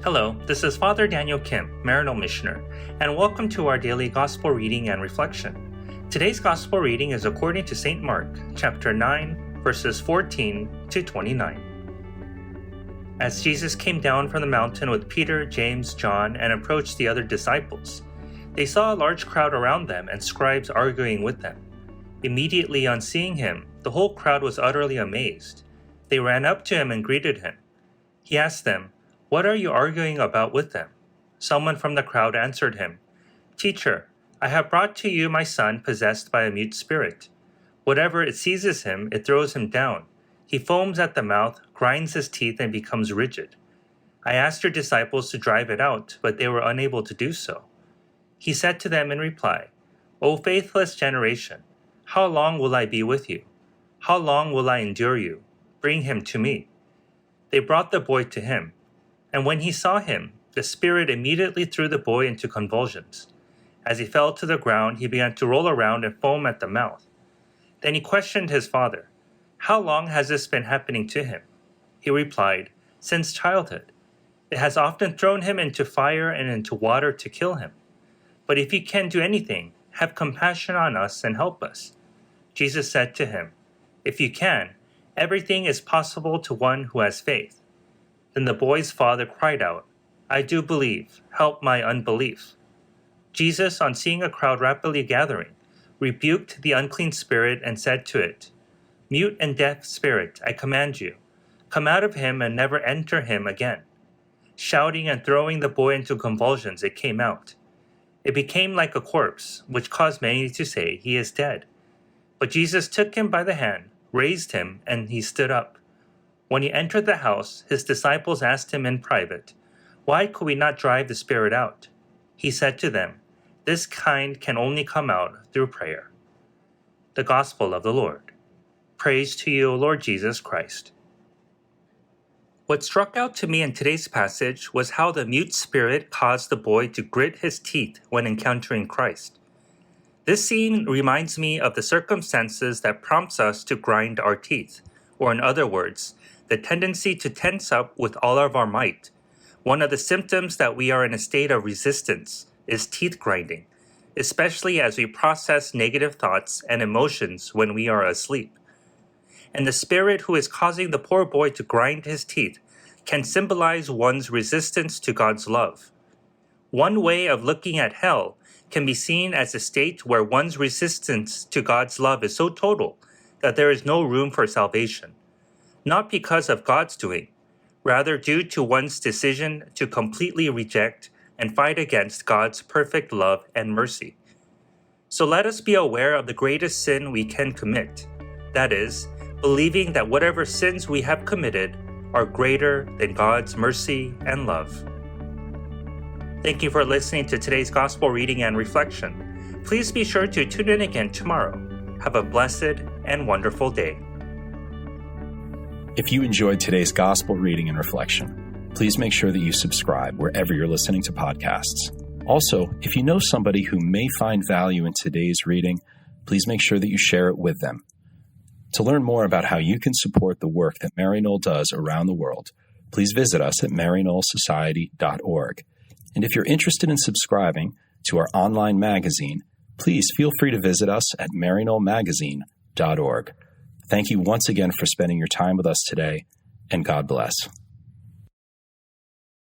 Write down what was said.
Hello, this is Father Daniel Kim, Maryknoll Missioner, and welcome to our daily Gospel reading and reflection. Today's Gospel reading is according to St. Mark, chapter 9, verses 14 to 29. As Jesus came down from the mountain with Peter, James, John, and approached the other disciples, they saw a large crowd around them and scribes arguing with them. Immediately on seeing him, the whole crowd was utterly amazed. They ran up to him and greeted him. He asked them, "What are you arguing about with them?" Someone from the crowd answered him, "Teacher, I have brought to you my son possessed by a mute spirit. Whatever it seizes him, it throws him down. He foams at the mouth, grinds his teeth, and becomes rigid. I asked your disciples to drive it out, but they were unable to do so." He said to them in reply, "O faithless generation, how long will I be with you? How long will I endure you? Bring him to me." They brought the boy to him, and when he saw him, the spirit immediately threw the boy into convulsions. As he fell to the ground, he began to roll around and foam at the mouth. Then he questioned his father, "How long has this been happening to him?" He replied, "Since childhood. It has often thrown him into fire and into water to kill him. But if you can do anything, have compassion on us and help us." Jesus said to him, "If you can, everything is possible to one who has faith." Then the boy's father cried out, "I do believe, help my unbelief." Jesus, on seeing a crowd rapidly gathering, rebuked the unclean spirit and said to it, "Mute and deaf spirit, I command you, come out of him and never enter him again." Shouting and throwing the boy into convulsions, it came out. It became like a corpse, which caused many to say, "He is dead." But Jesus took him by the hand, raised him, and he stood up. When he entered the house, his disciples asked him in private, "Why could we not drive the spirit out?" He said to them, "This kind can only come out through prayer." The Gospel of the Lord. Praise to you, O Lord Jesus Christ. What struck out to me in today's passage was how the mute spirit caused the boy to grit his teeth when encountering Christ. This scene reminds me of the circumstances that prompts us to grind our teeth, or in other words, the tendency to tense up with all of our might. One of the symptoms that we are in a state of resistance is teeth grinding, especially as we process negative thoughts and emotions when we are asleep. And the spirit who is causing the poor boy to grind his teeth can symbolize one's resistance to God's love. One way of looking at hell can be seen as a state where one's resistance to God's love is so total that there is no room for salvation, not because of God's doing, rather due to one's decision to completely reject and fight against God's perfect love and mercy. So let us be aware of the greatest sin we can commit, that is, believing that whatever sins we have committed are greater than God's mercy and love. Thank you for listening to today's Gospel reading and reflection. Please be sure to tune in again tomorrow. Have a blessed and wonderful day. If you enjoyed today's Gospel reading and reflection, please make sure that you subscribe wherever you're listening to podcasts. Also, if you know somebody who may find value in today's reading, please make sure that you share it with them. To learn more about how you can support the work that Maryknoll does around the world, please visit us at maryknollsociety.org. And if you're interested in subscribing to our online magazine, please feel free to visit us at maryknollmagazine.org. Thank you once again for spending your time with us today, and God bless.